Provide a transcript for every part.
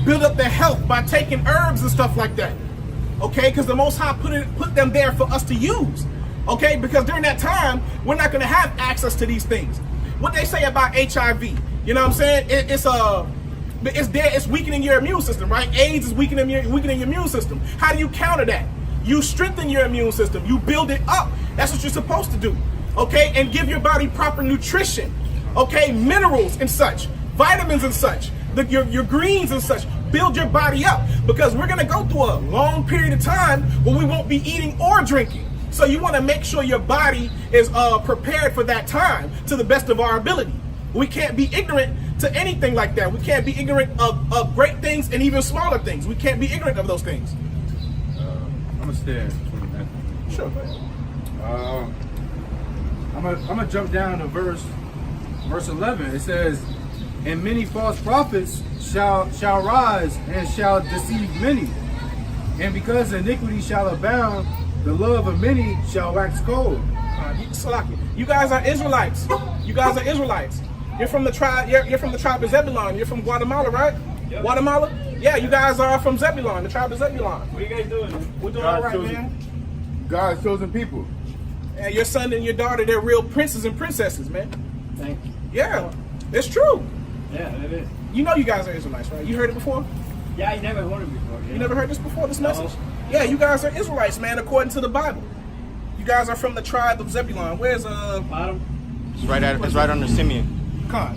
build up their health by taking herbs and stuff like that. Okay, because the Most High put them there for us to use. Okay, because during that time, we're not going to have access to these things. What they say about HIV, you know what I'm saying? It's there. It's weakening your immune system, right? AIDS is weakening your immune system. How do you counter that? You strengthen your immune system. You build it up. That's what you're supposed to do. Okay, and give your body proper nutrition. Okay, minerals and such, vitamins and such, your greens and such. Build your body up, because we're gonna go through a long period of time where we won't be eating or drinking. So you want to make sure your body is prepared for that time to the best of our ability. We can't be ignorant to anything like that. We can't be ignorant of great things and even smaller things. We can't be ignorant of those things. I'm gonna stand for that. Sure. I'm gonna jump down to verse 11. It says, "And many false prophets shall rise and shall deceive many, and because iniquity shall abound, the love of many shall wax cold." You guys are Israelites. You guys are Israelites. You're from the tribe. You're from the tribe of Zebulon. You're from Guatemala, right? Yep. Guatemala. Yeah, you guys are from Zebulon, the tribe of Zebulon. What are you guys doing? We're doing all right, man. God's chosen people. And your son and your daughter, they're real princes and princesses, man. Thank you. Yeah, it's true. Yeah, it is. You know you guys are Israelites, right? You heard it before? Yeah, I never heard it before. Yeah. You never heard this before, this message? No. Yeah, you guys are Israelites, man, according to the Bible. You guys are from the tribe of Zebulon. Where's Bottom. It's right under Simeon.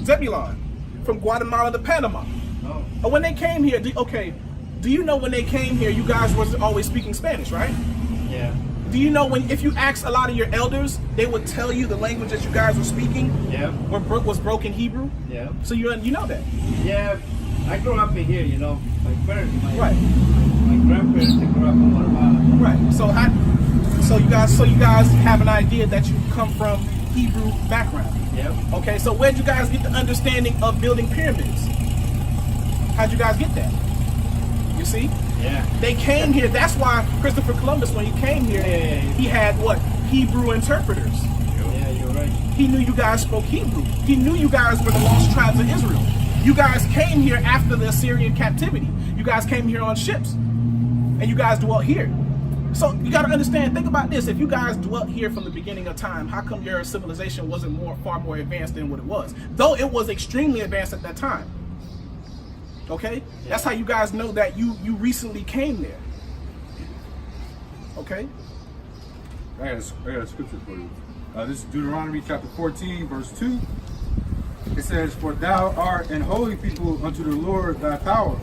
Zebulon, from Guatemala to Panama. Oh. When they came here, do you know when they came here, you guys was always speaking Spanish, right? Yeah. Do you know if you ask a lot of your elders, they would tell you the language that you guys were speaking? Yeah. Was broken Hebrew? Yeah. So you know that? Yeah. I grew up in here, you know. My parents, Right. my grandparents, they grew up in Guatemala. Right. So you guys have an idea that you come from Hebrew background. Yep. Okay. So where'd you guys get the understanding of building pyramids? How'd you guys get that? You see? Yeah. They came here. That's why Christopher Columbus, when he came here, he had what? Hebrew interpreters. Yeah, you're right. He knew you guys spoke Hebrew. He knew you guys were the lost tribes of Israel. You guys came here after the Assyrian captivity. You guys came here on ships, and you guys dwelt here. So you got to understand, think about this. If you guys dwelt here from the beginning of time, how come your civilization wasn't far more advanced than what it was? Though it was extremely advanced at that time. Okay? That's how you guys know that you recently came there. Okay? I got a scripture for you. This is Deuteronomy chapter 14, verse 2. It says, "For thou art an holy people unto the Lord thy power,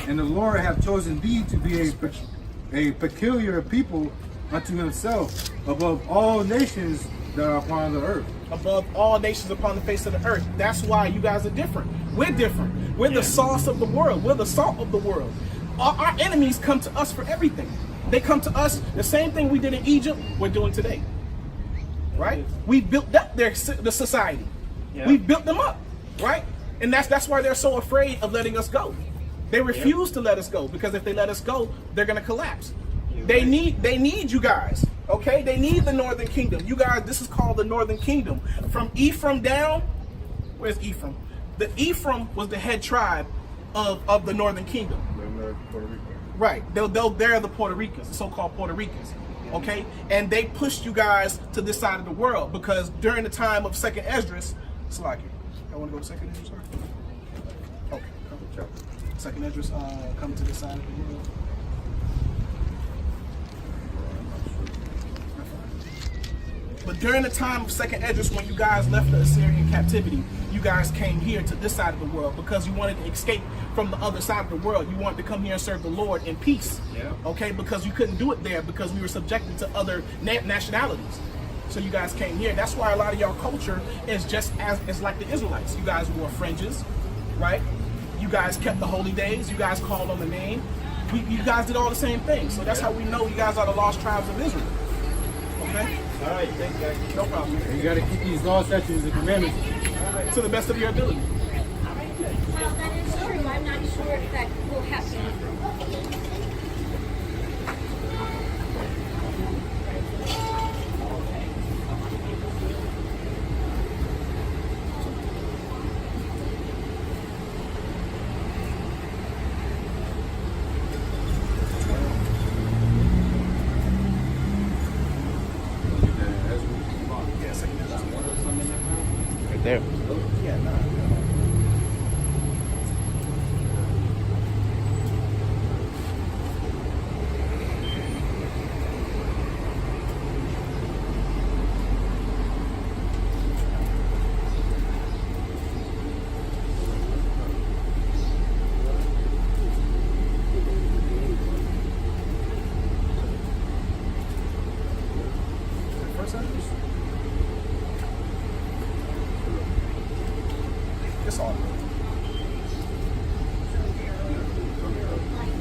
and the Lord hath chosen thee to be a peculiar people unto himself above all nations that are upon the earth." Above all nations upon the face of the earth. That's why you guys are different. We're different. We're the sauce of the world. We're the salt of the world. Our enemies come to us for everything. They come to us, the same thing we did in Egypt, we're doing today. Right? We built up the society. Yeah. We built them up, right? And that's why they're so afraid of letting us go. They refuse to let us go, because if they let us go, they're gonna collapse. They need you guys, okay? They need the Northern Kingdom. You guys, this is called the Northern Kingdom. From Ephraim down, where's Ephraim? The Ephraim was the head tribe of the Northern Kingdom. Puerto Rico. Right, they're the Puerto Ricans, the so-called Puerto Ricans, okay? And they pushed you guys to this side of the world, because during the time of Second Esdras, Slaki, I want to go to Second Esdras, okay, come. Second Esdras, come to this side of the world. But during the time of Second Esdras, when you guys left the Assyrian captivity, you guys came here to this side of the world because you wanted to escape from the other side of the world. You wanted to come here and serve the Lord in peace. Yeah. Okay, because you couldn't do it there because we were subjected to other nationalities. So you guys came here. That's why a lot of y'all culture is just as like the Israelites. You guys wore fringes, right? You guys kept the holy days. You guys called on the name. You guys did all the same things. So that's how we know you guys are the lost tribes of Israel. Okay? All right, thank you. No problem. And you got to keep these laws, statutes, and commandments To the best of your ability. Well, that is true. I'm not sure if that will happen.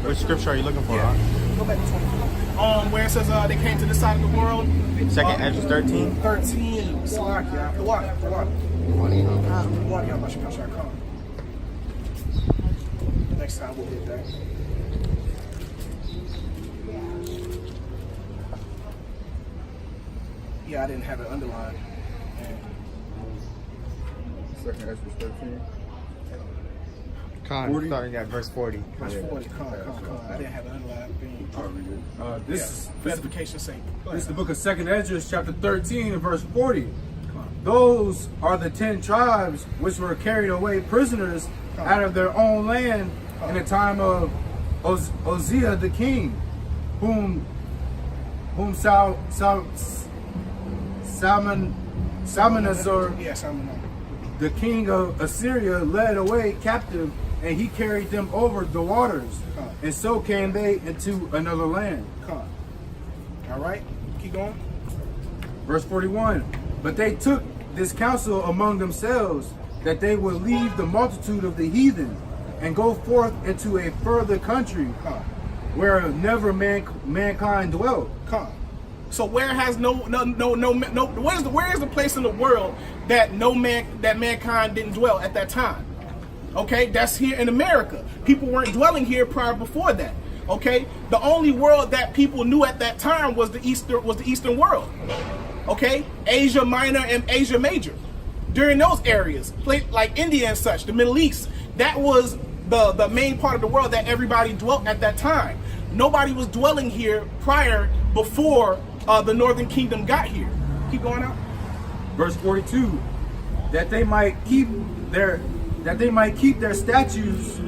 Which scripture are you looking for? Yeah. Go back to 20. Where it says they came to this side of the world. Second Ezra 13. 13. Salakia. What? Next time we'll hit that. Yeah, I didn't have it underlined. Second Ezra 13. Con, 40? starting at verse 40. Verse 40. Con. I didn't have it underlined. This For edification's sake. Go is the ahead. book of Second Ezra, chapter 13, and verse 40. Those are the 10 tribes which were carried away prisoners out of their own land in the time of Uzziah the king, whom Salmanazar, Yes, I'm the king of Assyria, led away captive, and he carried them over the waters, and so came they into another land. Con. All right. Keep going. Verse 41, but they took this counsel among themselves, that they would leave the multitude of the heathen, and go forth into a further country, where never mankind dwelt. Con. So where has where is the place in the world that mankind didn't dwell at that time? Okay, that's here in America. People weren't dwelling here prior before that. Okay, the only world that people knew at that time was the Eastern world. Okay, Asia Minor and Asia Major. During those areas, like India and such, the Middle East, that was the main part of the world that everybody dwelt at that time. Nobody was dwelling here before the Northern Kingdom got here. Keep going out. Verse 42, that they might keep their statutes,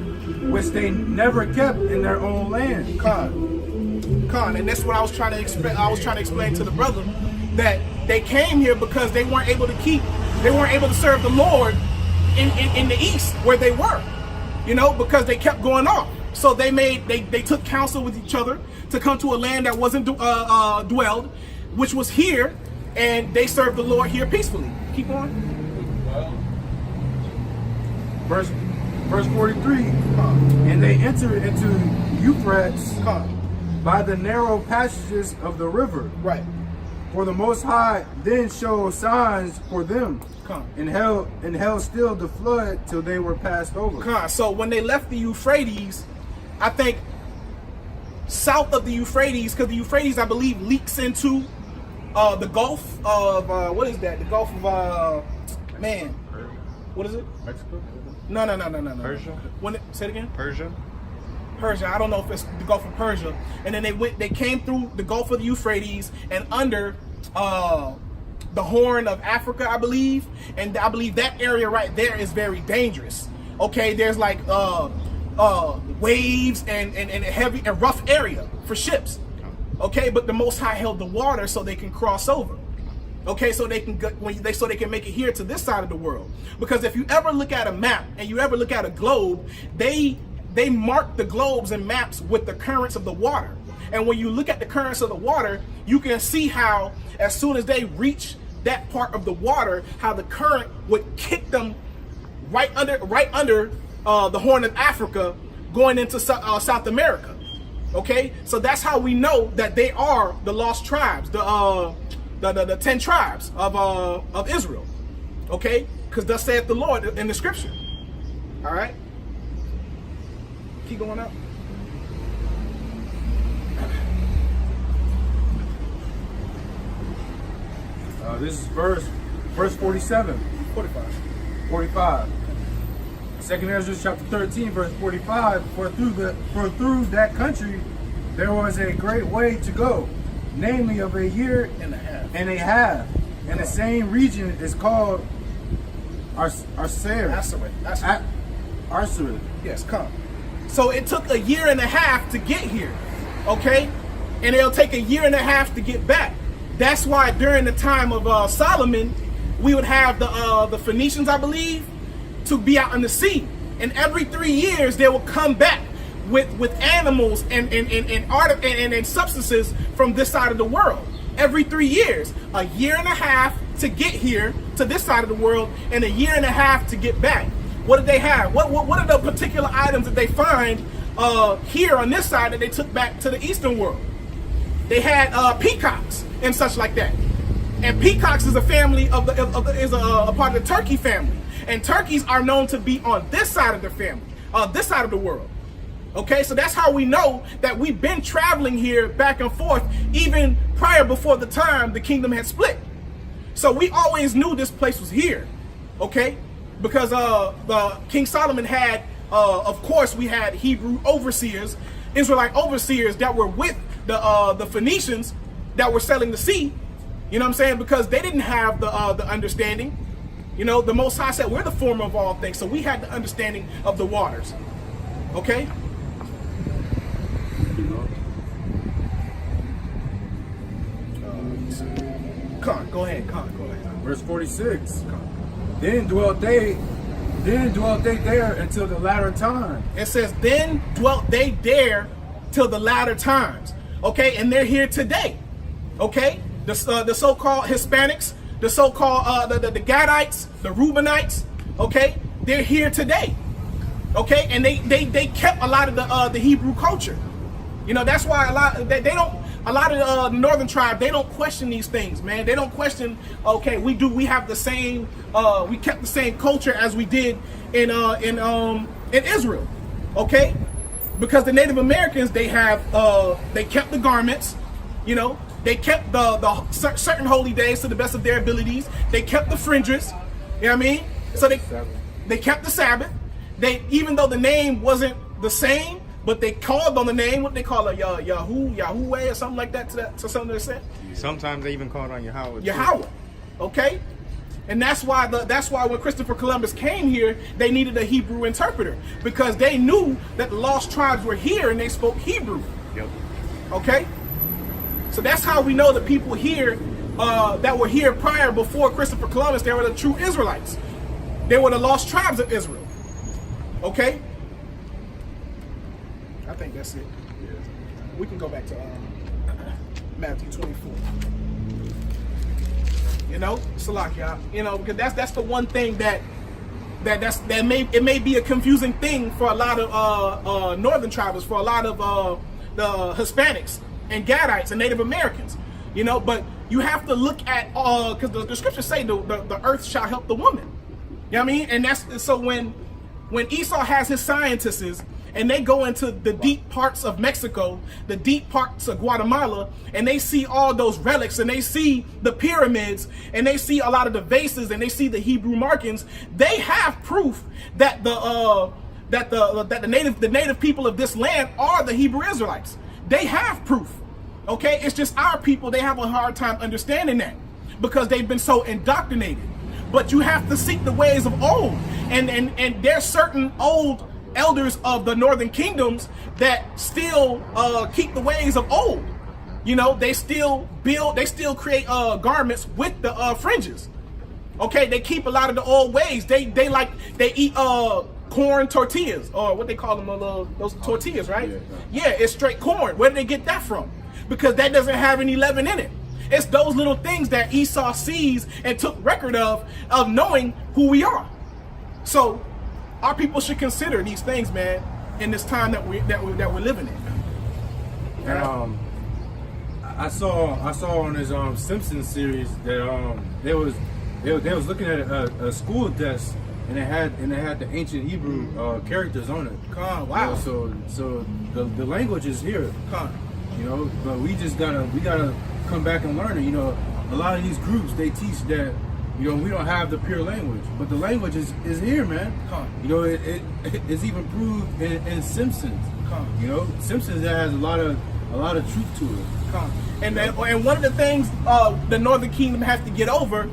which they never kept in their own land. Con, and that's what I was trying to explain to the brother, that they came here because they weren't able to serve the Lord in the East where they were, because they kept going off. So they took counsel with each other to come to a land that wasn't dwelled, which was here, and they served the Lord here peacefully. Keep going. Verse 43, and they entered into Euphrates by the narrow passages of the river. Right. For the Most High then showed signs for them, and held still the flood till they were passed over. So when they left the Euphrates, I think south of the Euphrates, because the Euphrates, I believe, leaks into the Gulf of what is that? The Gulf of what is it? Mexico? No. Persia? Say it again. Persia? I don't know if it's the Gulf of Persia. And then they came through the Gulf of the Euphrates and under the Horn of Africa, I believe. And I believe that area right there is very dangerous. Okay, there's like waves and a heavy and rough area for ships. Okay, but the Most High held the water so they can cross over. Okay, so they can make it here to this side of the world. Because if you ever look at a map and you ever look at a globe, they mark the globes and maps with the currents of the water. And when you look at the currents of the water, you can see how as soon as they reach that part of the water, how the current would kick them right under the Horn of Africa, going into South America. Okay, so that's how we know that they are the lost tribes, the 10 tribes of Israel. Okay, because thus saith the Lord in the scripture. All right, keep going up. This is verse 47. 45. Second Ezra chapter 13, verse 45. For through that country there was a great way to go, namely of a year and a half. And the same region is called Arsarid. Yes, come. So it took a year and a half to get here, okay? And it'll take a year and a half to get back. That's why during the time of Solomon, we would have the Phoenicians, I believe, to be out in the sea. And every 3 years, they will come back with animals and substances from this side of the world. Every 3 years, a year and a half to get here to this side of the world, and a year and a half to get back. What did they have? What are the particular items that they find here on this side that they took back to the Eastern world. They had peacocks and such like that. And peacocks is a family of is a part of the turkey family. And turkeys are known to be on this side of the family, this side of the world. Okay, so that's how we know that we've been traveling here back and forth even prior before the time the kingdom had split. So we always knew this place was here, okay? Because the King Solomon had, of course, we had Hebrew overseers, Israelite overseers that were with the Phoenicians that were selling the sea. You know what I'm saying? Because they didn't have the understanding. You know, the Most High said we're the former of all things, so we had the understanding of the waters. Okay. Go ahead. Verse 46. Then dwelt they there until the latter time. It says, then dwelt they there till the latter times. Okay, and they're here today. Okay, the so-called Hispanics, the so-called the Gadites, the Reubenites. Okay, they're here today. Okay, and they kept a lot of the Hebrew culture. You know, that's why a lot of the northern tribe, they don't question these things, man. They don't question, okay, we have the same, we kept the same culture as we did in Israel, okay? Because the Native Americans, they kept the garments, you know, they kept the certain holy days to the best of their abilities. They kept the fringes, you know what I mean? So they kept the Sabbath. Even though the name wasn't the same, but they called on the name, what they call it, Yahweh or something like that to something to say. Sometimes they even call it on Yahweh. Yahweh, okay? And that's why when Christopher Columbus came here, they needed a Hebrew interpreter because they knew that the lost tribes were here and they spoke Hebrew. Yep. Okay? So that's how we know the people here that were here prior before Christopher Columbus, they were the true Israelites. They were the lost tribes of Israel. Okay? I think that's it. We can go back to Matthew 24. You know, Salakia. You know, because that's the one thing that may be a confusing thing for a lot of northern tribes, for a lot of the Hispanics and Gadites and Native Americans. You know, but you have to look at because the scriptures say the earth shall help the woman. You know what I mean? And that's so when Esau has his scientists and they go into the deep parts of Mexico, the deep parts of Guatemala, and they see all those relics, and they see the pyramids, and they see a lot of the vases, and they see the Hebrew markings. They have proof that the native people of this land are the Hebrew Israelites. They have proof. Okay, it's just our people, they have a hard time understanding that because they've been so indoctrinated. But you have to seek the ways of old, and there's certain old elders of the northern kingdoms that still keep the ways of old. You know, they still create garments with the fringes. Okay, they keep a lot of the old ways. They eat corn tortillas, or what they call them, those tortillas, right? Yeah, it's straight corn. Where did they get that from? Because that doesn't have any leaven in it. It's those little things that Esau sees and took record of knowing who we are. So our people should consider these things, man, in this time that we're living in. And I saw on his Simpsons series that they was looking at a school desk, and it had the ancient Hebrew characters on it. Wow. You know, so the language is here. You know, but we gotta come back and learn it. You know, a lot of these groups, they teach that, you know, we don't have the pure language, but the language is here, man. You know, it's even proved in Simpsons. You know, Simpsons has a lot of truth to it. And one of the things the Northern Kingdom has to get over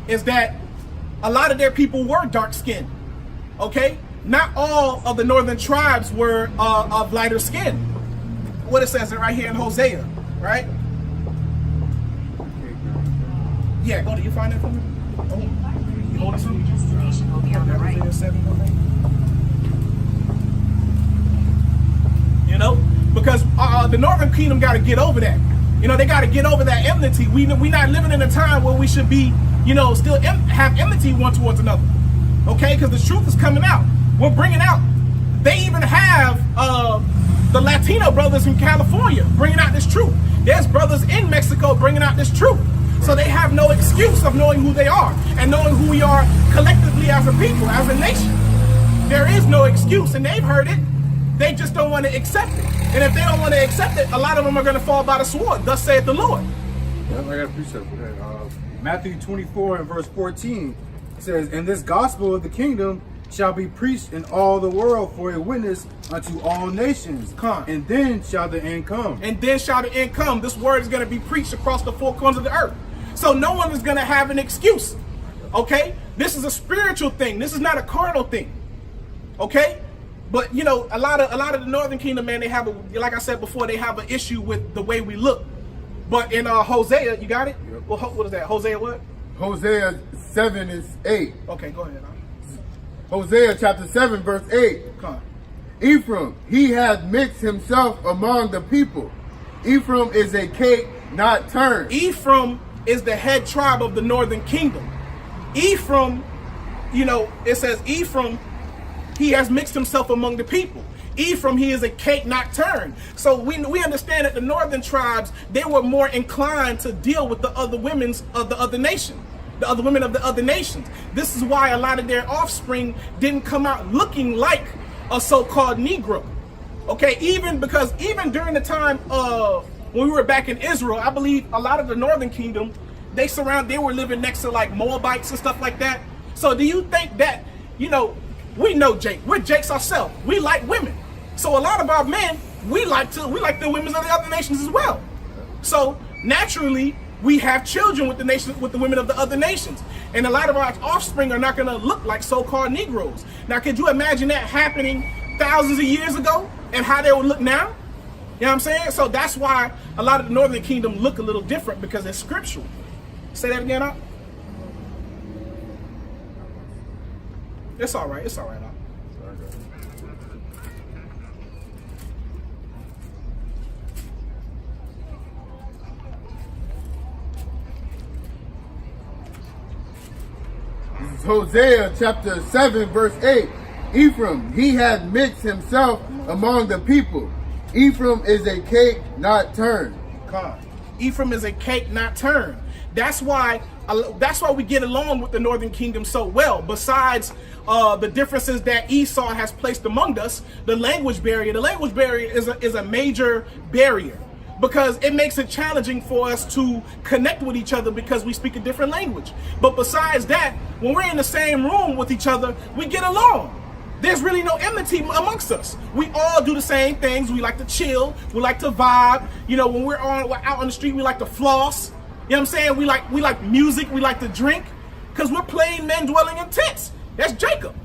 is that a lot of their people were dark skinned. Okay, not all of the northern tribes were of lighter skin. What it says right here in Hosea, right? Yeah, go to you find it for me. You hold it for me? Destination will be on the right. You know, because the Northern Kingdom got to get over that. You know, they got to get over that enmity. We not living in a time where we should be, you know, still have enmity one towards another. Okay, because the truth is coming out. We're bringing out They even have the Latino brothers in California bringing out this truth. There's brothers in Mexico bringing out this truth. So they have no excuse of knowing who they are and knowing who we are collectively as a people, as a nation. There is no excuse, and they've heard it. They just don't want to accept it. And if they don't want to accept it, a lot of them are going to fall by the sword. Thus saith the Lord. I got a precept for that. Matthew 24 and verse 14 says, "And this gospel of the kingdom shall be preached in all the world for a witness unto all nations. Come. And then shall the end come." And then shall the end come. This word is going to be preached across the four corners of the earth. So no one is going to have an excuse. Okay? This is a spiritual thing. This is not a carnal thing. Okay? But you know, a lot of the Northern Kingdom, man, they have like I said before, they have an issue with the way we look. But in Hosea, you got it? Yep. Well, what is that? Hosea what? Hosea 7 is 8. Okay, go ahead. Hosea chapter 7 verse 8. Come on. Ephraim, he hath mixed himself among the people. Ephraim is a cake not turned. Ephraim is the head tribe of the Northern Kingdom. Ephraim, you know, it says Ephraim, he has mixed himself among the people. Ephraim, he is a cake not turned. So we understand that the northern tribes, they were more inclined to deal with the other women of the other nation, the other women of the other nations. This is why a lot of their offspring didn't come out looking like a so-called Negro. Okay, even during the time when we were back in Israel, I believe a lot of the Northern Kingdom, they were living next to like Moabites and stuff like that. So do you think that, you know, we know Jake, we're Jakes ourselves. We like women. So a lot of our men, we like the women of the other nations as well. So naturally, we have children with the women of the other nations. And a lot of our offspring are not gonna look like so-called Negroes. Now, could you imagine that happening thousands of years ago and how they would look now? You know what I'm saying? So that's why a lot of the Northern Kingdom look a little different, because it's scriptural. Say that again, Op? It's all right. It's all right, Op. This is Hosea chapter 7 verse 8. Ephraim, he hath mixed himself among the people. Ephraim is a cake not turned. God. Ephraim is a cake not turned. That's why we get along with the Northern Kingdom so well. Besides the differences that Esau has placed among us, the language barrier. The language barrier is a major barrier, because it makes it challenging for us to connect with each other because we speak a different language. But besides that, when we're in the same room with each other, we get along. There's really no enmity amongst us. We all do the same things. We like to chill. We like to vibe. You know, when we're out on the street, we like to floss. You know what I'm saying? We like music. We like to drink, because we're plain men dwelling in tents. That's Jacob.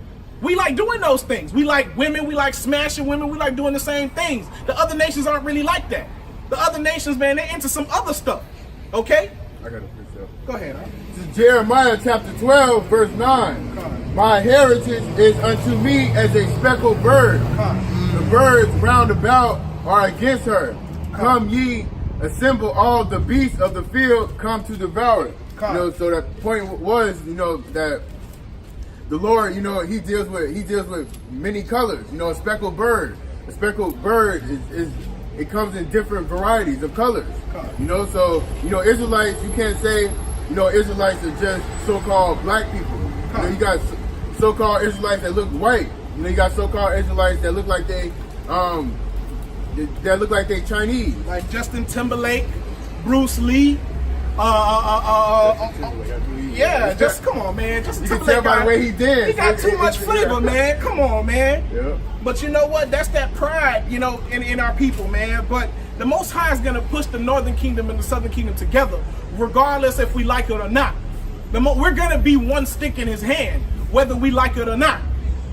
We like doing those things. We like women. We like smashing women. We like doing the same things. The other nations aren't really like that. The other nations, man, they're into some other stuff. Okay? I got a precept. Go ahead. This is Jeremiah chapter 12 verse 9. My heritage is unto me as a speckled bird. The birds round about are against her. Come ye, assemble all the beasts of the field, come to devour. You know, so that point was, you know, that the Lord, you know, he deals with many colors. You know, a speckled bird. A speckled bird is it comes in different varieties of colors. You know, so, you know, Israelites, you can't say, you know, Israelites are just so-called black people. You know, you got so-called Israelites that look white. You know, you got so-called Israelites that look like they Chinese. Like Justin Timberlake, Bruce Lee. Yeah, just come on, man. Just You can tell by the way he danced. He got too much flavor, man. Come on, man. Yeah. But you know what? That's that pride, you know, in our people, man. But the Most High is gonna push the Northern Kingdom and the Southern Kingdom together, regardless if we like it or not. We're gonna be one stick in His hand, whether we like it or not,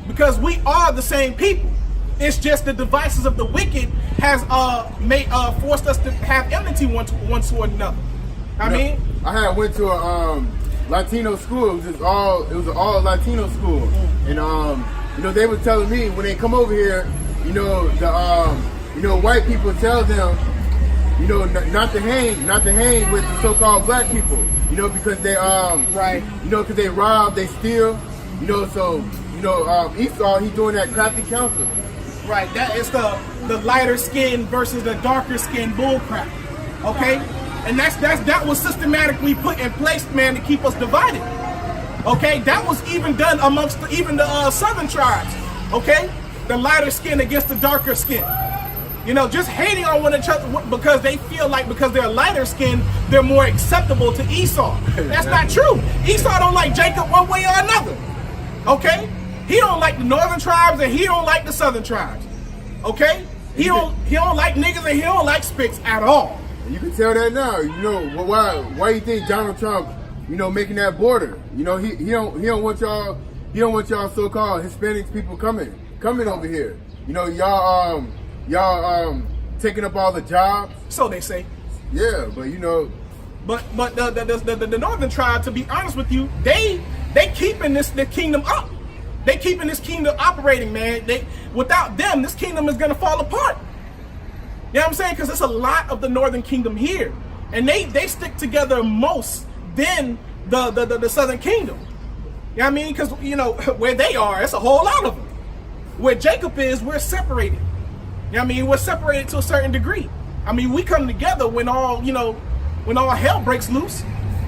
because we are the same people. It's just the devices of the wicked has forced us to have enmity one toward another. I mean, I went to a Latino school. It was an all Latino school, and you know, they were telling me when they come over here, you know, white people tell them, you know, not to hang with the so-called black people, you know, because they right, you know, because they rob, they steal, you know, so you know, Esau, he's doing that crafty counsel. Right, that is the lighter skin versus the darker skin bullcrap. Okay? And that was systematically put in place, man, to keep us divided. Okay? That was even done amongst even the southern tribes. Okay? The lighter skin against the darker skin. You know, just hating on one another because they feel like because they're lighter skinned, they're more acceptable to Esau. That's not true. Esau don't like Jacob one way or another. Okay? He don't like the northern tribes and he don't like the southern tribes. Okay? He don't like niggas and he don't like spics at all. You can tell that now. You know why you think Donald Trump, you know, making that border? You know, he don't want y'all so-called Hispanic people coming over here. You know, y'all taking up all the jobs. So they say. Yeah, but you know, but the northern tribe, to be honest with you, they keeping the kingdom up. They keeping this kingdom operating, man. Without them, this kingdom is gonna fall apart. You know what I'm saying? Because there's a lot of the northern kingdom here, and they stick together most than the southern kingdom. You know what I mean? Because you know where they are, it's a whole lot of them. Where Jacob is, we're separated. You know what I mean? We're separated to a certain degree. I mean, we come together when all hell breaks loose.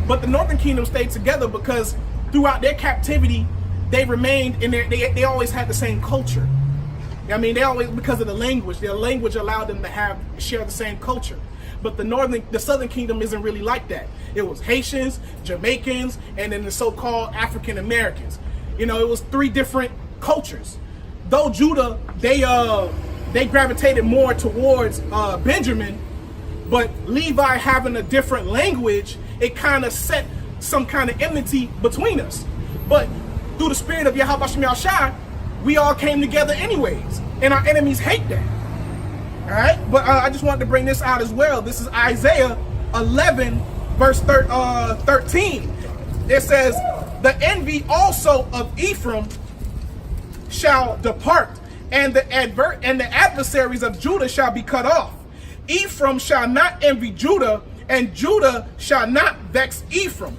But the northern kingdom stayed together because throughout their captivity, they remained in they always had the same culture. You know what I mean? They always, because of the language, their language allowed them to share the same culture. But the southern kingdom isn't really like that. It was Haitians, Jamaicans, and then the so-called African Americans. You know, it was 3 different cultures. Though Judah, they gravitated more towards Benjamin, but Levi having a different language, it kind of set some kind of enmity between us. But through the spirit of Yahweh Shem Yahshai, we all came together anyways, and our enemies hate that. All right, but I just wanted to bring this out as well. This is Isaiah 11, verse 13. It says, "The envy also of Ephraim shall depart, and the adversaries of Judah shall be cut off. Ephraim shall not envy Judah, and Judah shall not vex Ephraim."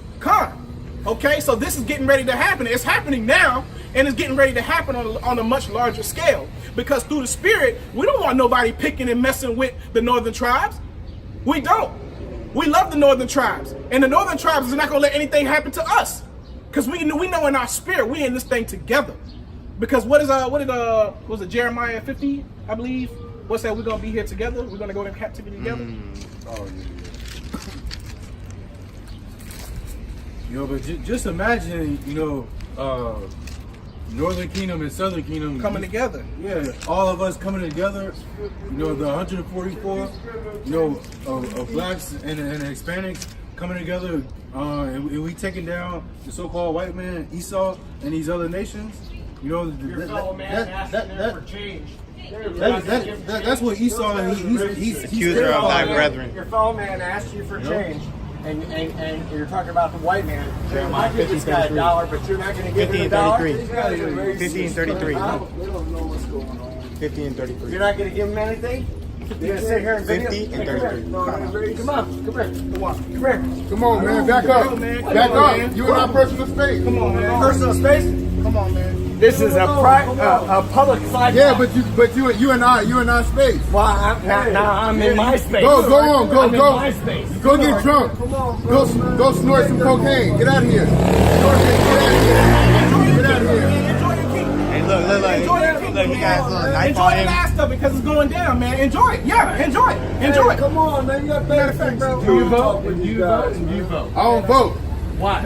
Okay, so this is getting ready to happen. It's happening now, and it's getting ready to happen on a much larger scale. Because through the spirit, we don't want nobody picking and messing with the northern tribes. We don't. We love the northern tribes, and the northern tribes is not going to let anything happen to us. Because we know in our spirit, we in this thing together. Because what was it, Jeremiah 50, I believe? What's that? We're going to be here together. We're going to go into captivity together. Oh, yeah. You know, but just imagine, you know, Northern Kingdom and Southern Kingdom Coming together. Yeah, all of us coming together. You know, the 144, you know, of blacks and Hispanics coming together, and we taking down the so-called white man Esau and these other nations. You know, Your fellow man asking there for change. that's what Esau. He's Accuser of thy brethren. Your fellow man asked you for change. And you're talking about the white man. I give this guy $1, but you're not going to give him $1. 50 and 33. They don't know what's going on. 50 and 33. You're not going to give him anything? You're going to sit here and 50 and 33. Come on, come here. Come here. come on, man, back up, man. Come back on, up. man. You in our personal space. Come on, man. Personal space? Come on, man. This is a public sidewalk. Yeah, but you in our space. Well, now I'm in my space. Go on, I'm in my space. Go get drunk. Go snort some cocaine. Get out of here. Get out of here. Enjoy your king. Hey, look, you guys, look, knife Enjoy on the him. last of it because it's going down, man. Enjoy it. Yeah, enjoy it. Enjoy it. Come on, man. You got better things to do. Do you vote? Do you vote? I don't vote. Why?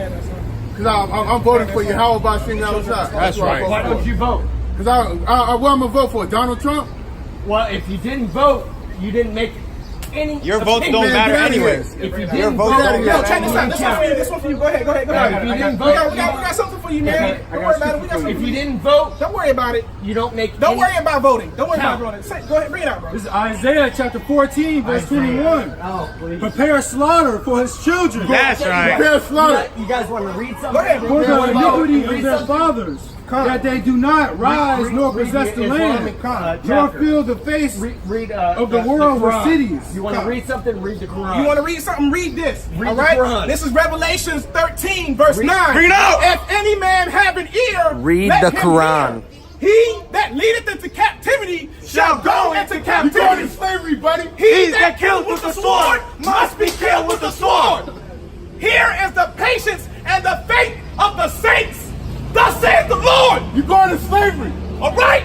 Because I'm voting for you. How about Shem Yahshai? That's right. Why don't you vote? Because what I'm going to vote for? Donald Trump? Well, if you didn't vote, you didn't make any. Your votes don't Man, matter get out of anyways. here. If you Your didn't votes vote, don't Yo, matter. check this out. This one for you. This one for you. Go ahead. Go If you ahead. didn't We vote, got something for you, man. Okay, Don't worry about it. We got something if for you you. didn't vote, Don't worry about it. you don't make. Don't any worry about voting. Don't worry about Count. voting. Go ahead. Bring it out, bro. This is Isaiah chapter 14, verse 21. Oh, please. Prepare slaughter for his children. That's right. Prepare slaughter. You guys want to read something? Go ahead, For the iniquity of Read their something? fathers, that they do not rise nor possess the land, nor fill the face Read of the world with Quran. cities. You want to read something? Read the Quran. You want to read something? Read this. Read all the right. Quran. This is Revelations 13, verse 9. Bring it out. If any man have an ear, Read let the him Quran. hear. He that that leadeth into captivity shall go into You going to captivity. slavery, buddy. He that killed with the sword must be killed with the sword. Here is the patience and the faith of the saints. Thus saith the Lord. You going to slavery. All right?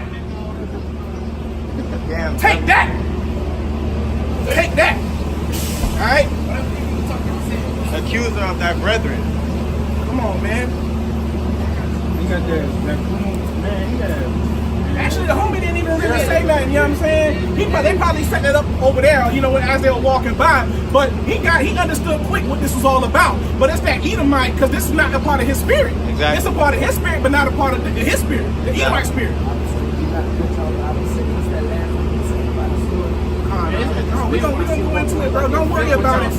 Damn. Take that. Take that. All right? Accuser of thy brethren. Come on, man. He got that cool, man, he got that. Actually, the homie didn't even really say nothing, you know what I'm saying? They probably set that up over there, you know, as they were walking by. But he understood quick what this was all about. But it's that Edomite, because this is not a part of his spirit. Exactly. It's a part of his spirit, but not a part of his spirit, the Edomite spirit. No, we're gonna go into it, bro. Don't worry about it.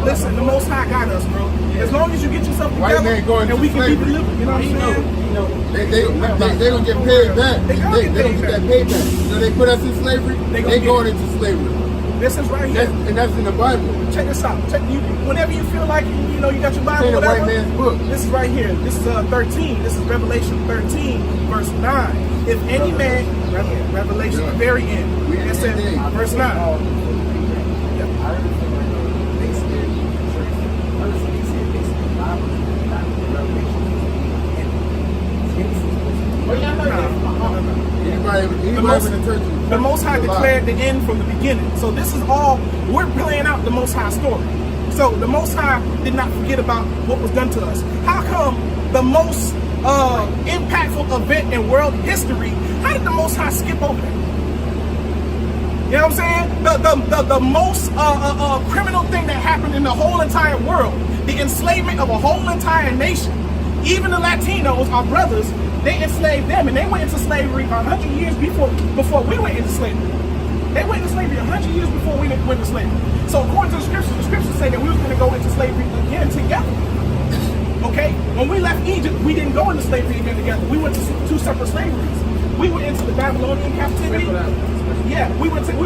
Listen, the Most High got us, bro. As long as you get yourself White together man going and to we can be slavery. delivered, you know what I'm saying? They don't get paid back. They don't get that payback. You know, they put us in slavery. They going into slavery. This is right here. And that's in the Bible. Check this out. Whenever you feel like you know you got your Bible, Ain't a whatever. white man's book. This is right here. This is 13. This is Revelation 13, verse 9. If any man, Revelation, the very end. It says, verse 9. The Most High declared the end from the beginning. So this is all, we're playing out the Most High story. So the Most High did not forget about what was done to us. How come the most impactful event in world history, how did the Most High skip over that? You know what I'm saying? The most criminal thing that happened in the whole entire world, the enslavement of a whole entire nation. Even the Latinos, our brothers, they enslaved them, and they went into slavery 100 years before we went into slavery. They went into slavery 100 years before we went into slavery. So according to the scriptures say that we were going to go into slavery again together. Okay? When we left Egypt, we didn't go into slavery again together. We went to two separate slaveries. We went into the Babylonian captivity. Yeah, we went to